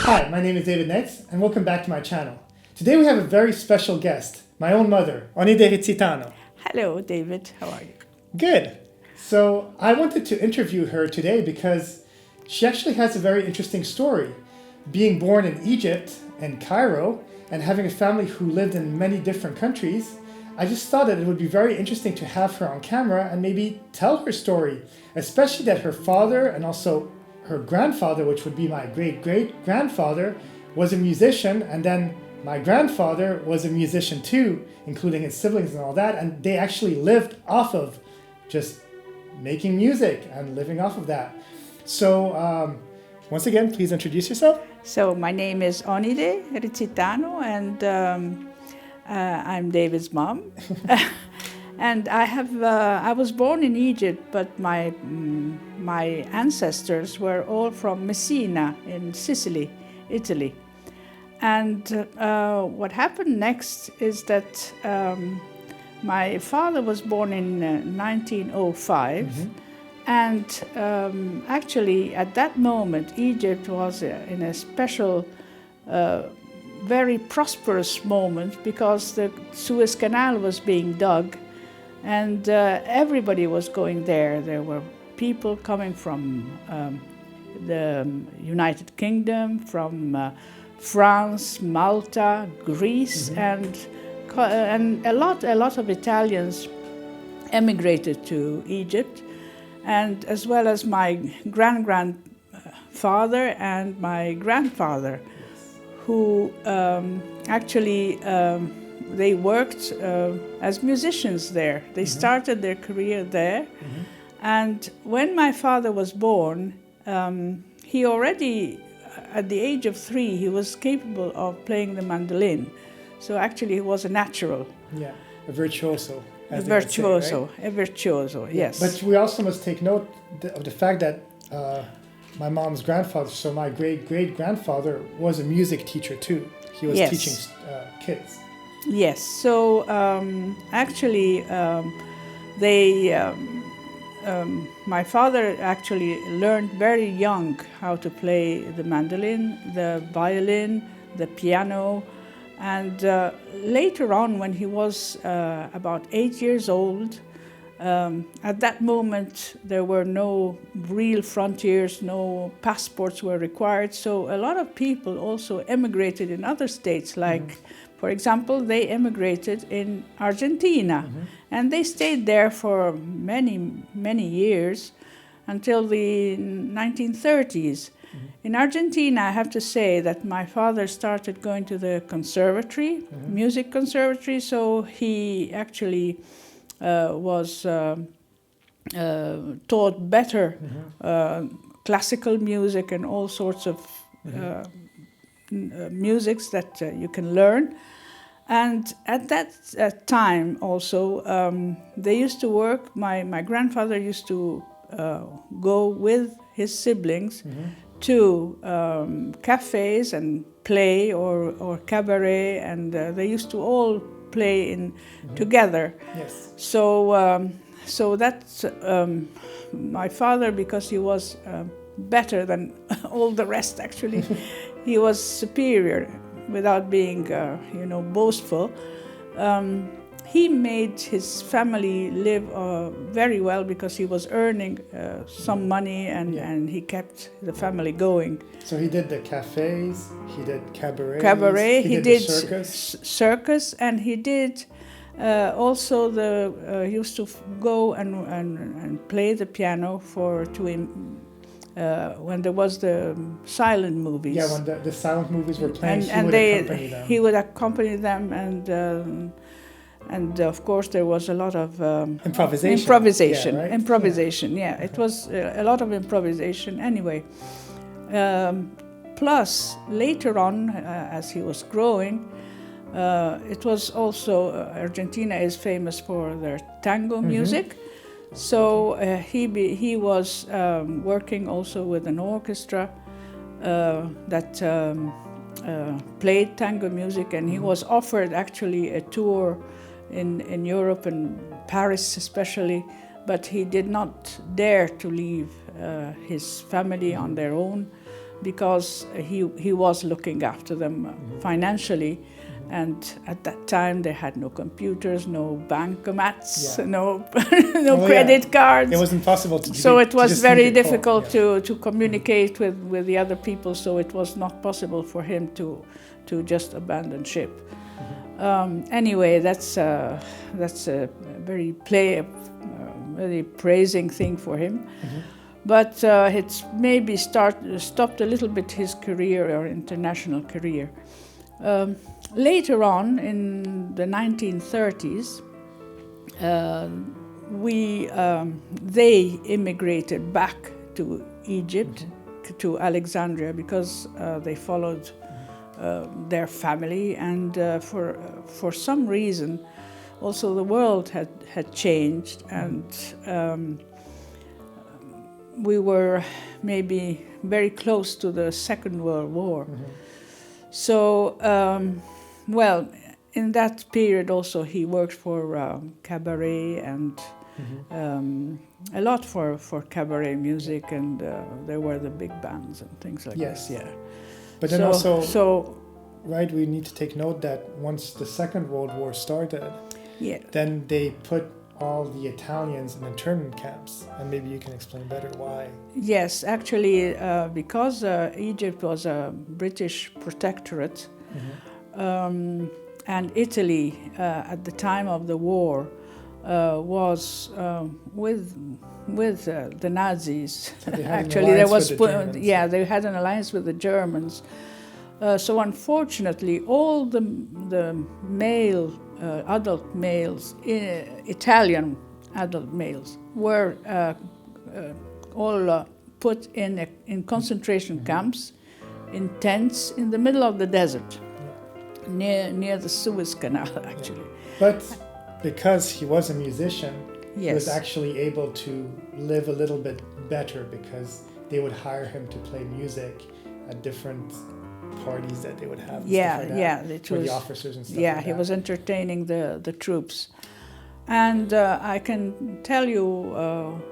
Hi, my name is David Netz, and welcome back to my channel. Today we have a very special guest, my own mother, Onide Rizzitano. Hello, David. How are you? Good. So I wanted to interview her today because she actually has a very interesting story. Being born in Egypt and Cairo and having a family who lived in many different countries, I just thought that it would be very interesting to have her on camera and maybe tell her story, especially that her father and also her grandfather, which would be my great-great-grandfather, was a musician, and then my grandfather was a musician too, including his siblings and all that, and they actually lived off of just making music and living off of that. So once again, please introduce yourself. So my name is Onide Rizzitano, and I'm David's mom. And I was born in Egypt, but my ancestors were all from Messina in Sicily, Italy. And what happened next is that my father was born in 1905, and actually at that moment Egypt was in a special, very prosperous moment because the Suez Canal was being dug. And everybody was going there. There were people coming from the United Kingdom, from France, Malta, Greece, and a lot of Italians emigrated to Egypt, and as well as my grandfather and my grandfather, who actually. They worked as musicians there. They started their career there. And when my father was born, he already, at the age of 3, he was capable of playing the mandolin. So actually he was a natural. Yeah, a virtuoso. A virtuoso, right? A virtuoso, yes. But we also must take note of the fact that my mom's grandfather, so my great-great-grandfather, was a music teacher too. He was teaching kids. Yes, so actually my father actually learned very young how to play the mandolin, the violin, the piano, and later on when he was about 8 years old, at that moment there were no real frontiers, no passports were required, so a lot of people also emigrated in other states like for example, they emigrated in Argentina, and they stayed there for many years until the 1930s. In Argentina, I have to say that my father started going to the conservatory, music conservatory, so he actually was taught better classical music and all sorts of musics that you can learn. And at that time also, they used to work, my grandfather used to go with his siblings to cafes and play or cabaret, and they used to all play together. Yes. So that's my father, because he was better than all the rest actually. He was superior without being, boastful. He made his family live very well because he was earning some money and he kept the family going. So he did the cafes, he did cabaret, he did circus, and he did also he used to go and play the piano when there was the silent movies. Yeah, when the silent movies were playing, he would accompany them, and of course there was a lot of improvisation. Yeah, right? Improvisation, yeah. It was a lot of improvisation anyway. Plus, later on, as he was growing, it was also, Argentina is famous for their tango music. So he was working also with an orchestra that played tango music, and he was offered actually a tour in Europe and Paris especially but he did not dare to leave his family on their own, because he was looking after them financially. And at that time, they had no computers, no bankomats, no credit cards. It was impossible to. So it was very difficult to communicate with the other people. So it was not possible for him to just abandon ship. Anyway, that's a very very praising thing for him. But it's maybe stopped a little bit his career, or international career. Later on, in the 1930s, they immigrated back to Egypt, to Alexandria, because they followed their family, and for some reason, also the world had changed, and we were maybe very close to the Second World War. So, well, in that period also he worked for cabaret and a lot for cabaret music, and there were the big bands and things like this. Yeah. But then right, we need to take note that once the Second World War started, then they put all the Italians in internment camps, and maybe you can explain better why. Yes, actually, because Egypt was a British protectorate, and Italy at the time of the war was with the Nazis. So actually, there was they had an alliance with the Germans. So unfortunately, all the male adult males, Italian adult males, were all put in concentration camps, in tents in the middle of the desert, near the Suez Canal, actually. But because he was a musician, he was Yes. actually able to live a little bit better, because they would hire him to play music at different parties that they would have. And stuff like that, it for was the officers and stuff. yeah, like he that. was entertaining the troops. And I can tell you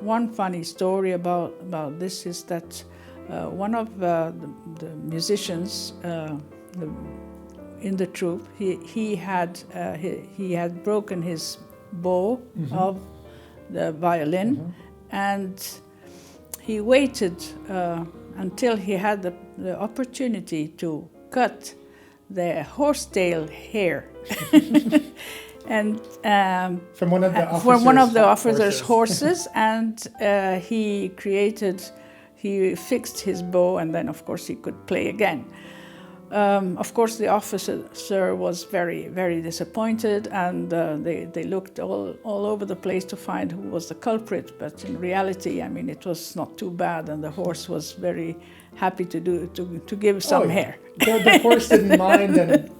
one funny story about this, is that one of the musicians in the troupe, he had broken his bow of the violin, and he waited until he had the opportunity to cut the horsetail hair. And from one of the officers' horses, and he fixed his bow, and then of course he could play again. Of course, the officer was very, very disappointed, and they looked all over the place to find who was the culprit. But in reality, I mean, it was not too bad, and the horse was very happy to give some hair. The horse didn't mind, and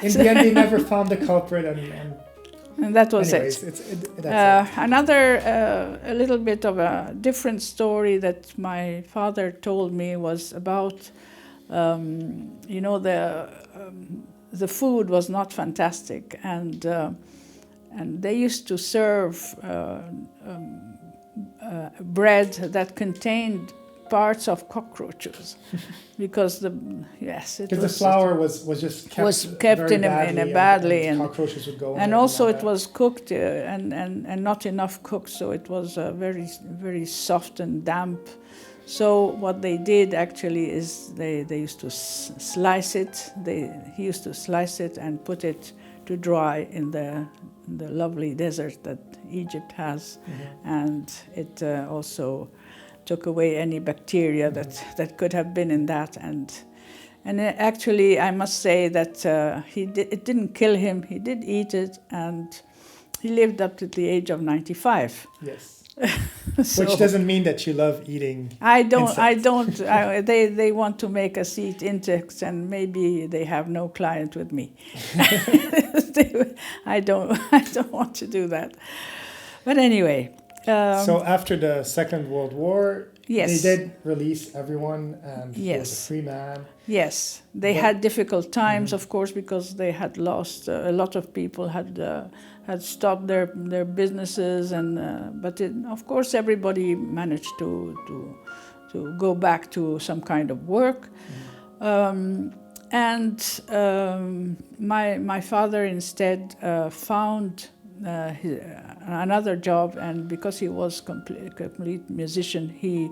in the end, they never found the culprit, and that was anyways, it. That's it. Another, a little bit of a different story that my father told me was about, the food was not fantastic, and they used to serve bread that contained parts of cockroaches, because the flour was just kept in a badly, and cockroaches would go. And also it was cooked and not enough cooked, so it was very, very soft and damp. So what they did actually is they used to slice it. He used to slice it and put it to dry in the lovely desert that Egypt has, and it also took away any bacteria that could have been in that, and actually I must say that it didn't kill him. He did eat it, and he lived up to the age of 95. Yes. So, which doesn't mean that you love eating. I don't. Insects. They want to make us eat insects, and maybe they have no client with me. I don't want to do that. But anyway. So after the Second World War, Yes. they did release everyone, and he was a Yes. free man. Yes, they But- had difficult times, of course, because they had lost a lot of people had stopped their businesses, and of course everybody managed to go back to some kind of work. My father instead found another job, and because he was complete musician, he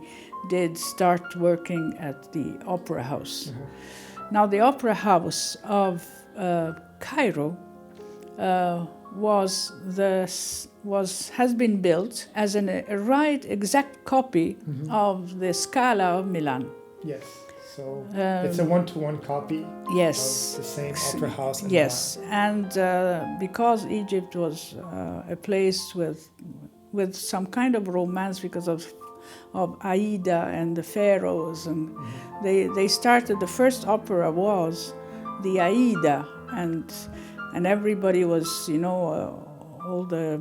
did start working at the opera house. Now the opera house of Cairo has been built as a right exact copy of the Scala of Milan. Yes. So it's a one-to-one copy Yes. of the same opera house in Yes, and because Egypt was a place with some kind of romance because of Aida and the pharaohs, and they started, the first opera was the Aida, and everybody was, all the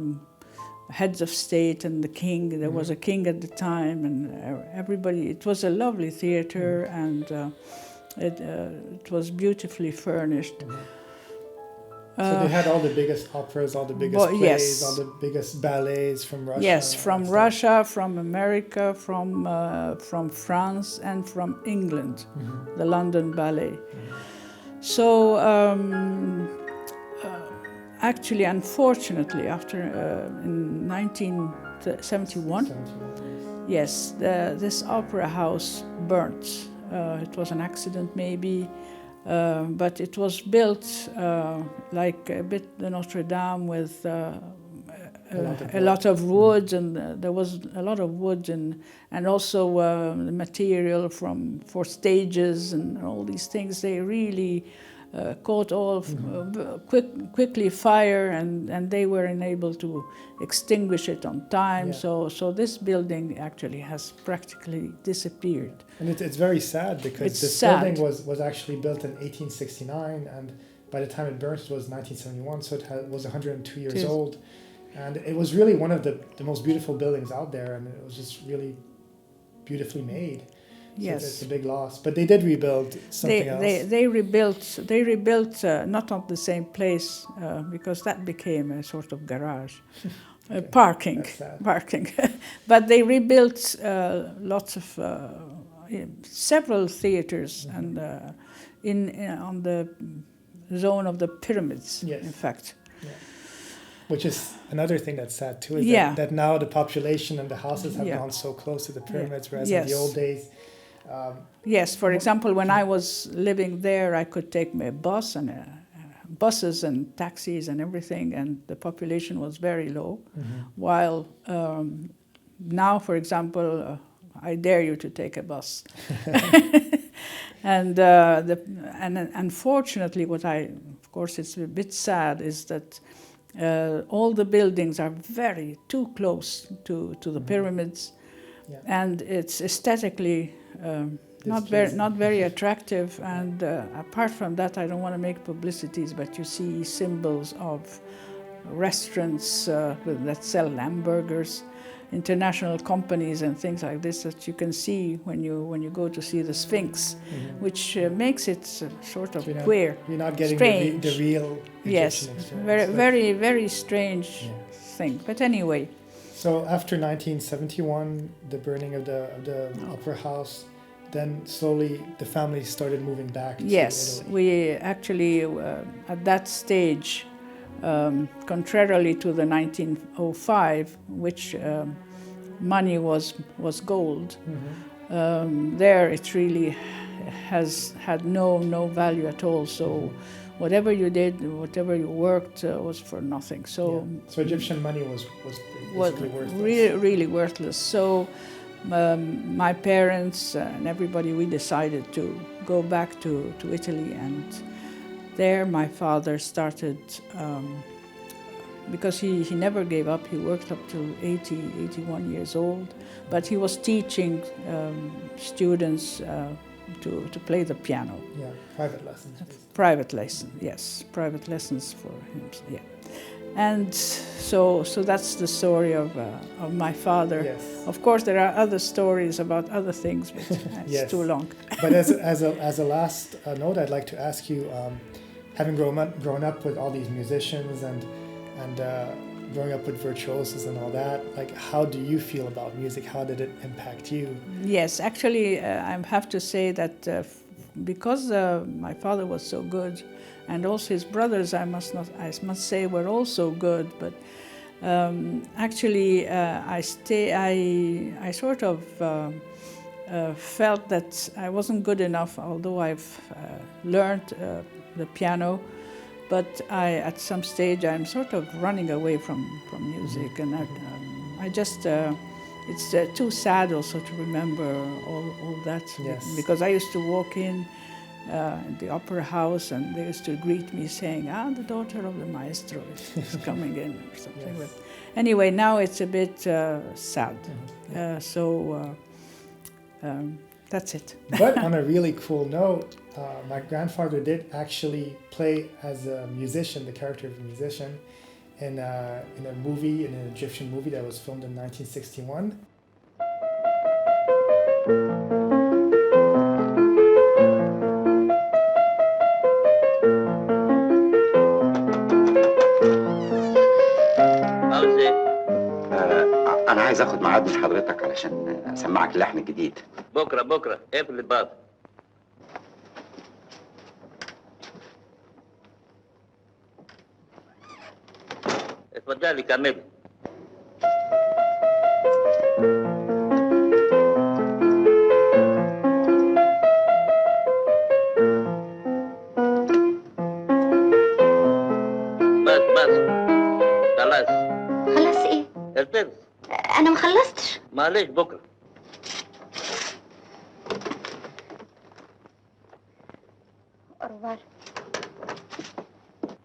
heads of state and the king. There was a king at the time, and everybody. It was a lovely theater, and it was beautifully furnished. So they had all the biggest operas, all the biggest plays, yes. all the biggest ballets from Russia. Yes, from Russia, from America, from France, and from England, the London Ballet. So actually, unfortunately, after in 1971, yes, this opera house burnt. It was an accident, maybe. But it was built like a bit the Notre Dame with a lot of wood, and there was a lot of wood, and also the material for stages and all these things. They really caught all quickly fire, and they were unable to extinguish it on time. Yeah. So this building actually has practically disappeared. And it's very sad because this building was actually built in 1869, and by the time it burnt, it was 1971, so it was 102 years old. And it was really one of the most beautiful buildings out there, and it was just really beautifully made. So yes, it's a big loss. But they did rebuild something else. They rebuilt not on the same place because that became a sort of garage. Parking. But they rebuilt lots of several theaters, and on the zone of the pyramids. Yes. In fact. Yeah. Which is another thing that's sad too, is that now the population and the houses have gone so close to the pyramids, whereas in the old days. Yes, for example, when I was living there, I could take my bus and buses and taxis and everything, and the population was very low. While now, for example, I dare you to take a bus. And unfortunately, of course, it's a bit sad, is that all the buildings are too close to the pyramids, and it's aesthetically not very attractive. And apart from that, I don't want to make publicities, but you see symbols of restaurants that sell hamburgers, international companies and things like this that you can see when you go to see the Sphinx, which makes it sort of queer. You're not getting the real Egyptian experience. Very strange thing. But anyway. So after 1971, the burning of the opera house, then slowly the family started moving back to Italy. We actually at that stage, contrarily to the 1905, which money was gold, there it really has had no value at all. So whatever you did, whatever you worked, was for nothing. So Egyptian money was basically worthless. Really worthless. So my parents and everybody, we decided to go back to Italy, and there my father started, because he never gave up. He worked up to 81 years old, but he was teaching students to play the piano. Yeah, private lessons. Private lessons, yes, private lessons for him. Yeah, And so that's the story of my father. Yes. Of course, there are other stories about other things, but it's Yes. too long. But as a last note, I'd like to ask you, having grown up with all these musicians and growing up with virtuosos and all that, like, how do you feel about music? How did it impact you? Yes, actually, I have to say that because my father was so good, and also his brothers, I must say, were also good. But actually, I sort of felt that I wasn't good enough, although I've learned the piano. But at some stage, I'm sort of running away from music, and I just. It's too sad also to remember all that. Yes. Because I used to walk in the opera house, and they used to greet me saying, the daughter of the maestro is coming in, or something. Yes. But anyway, now it's a bit sad. That's it. But on a really cool note, my grandfather did actually play as a musician, the character of a musician, in a movie, in an Egyptian movie that was filmed in 1961. أنا عايز آخد ميعاد من حضرتك علشان أسمعك اللحن الجديد. بكرة اقفل الباب. اتفضلي كملي. بس خلاص. خلاص ايه؟ ارتبط. انا ما خلصتش. معلش بكرة.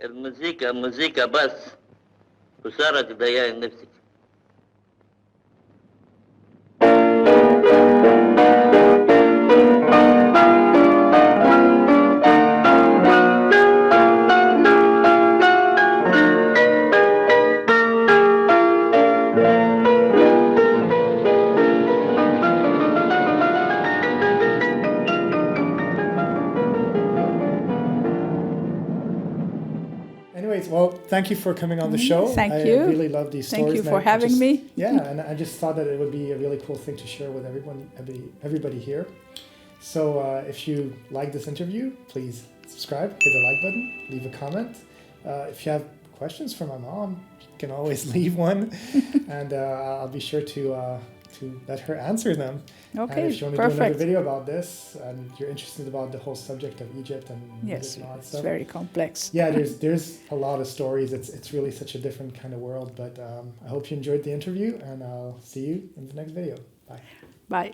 الموسيقى بس خسارة تضيعي نفسك. Anyways, well, thank you for coming on the show. Thank I you. really love these stories. Thank you for and having me. Yeah, and I just thought that it would be a really cool thing to share with everybody here. So if you like this interview, please subscribe, hit the like button, leave a comment. If you have questions for my mom, you can always leave one, and I'll be sure to let her answer them. Okay, and if you want to do perfect. another video about this, and you're interested about the whole subject of Egypt and Yes, music and all that it's stuff, very complex. yeah, there's a lot of stories. It's really such a different kind of world. But I hope you enjoyed the interview, and I'll see you in the next video. Bye. Bye.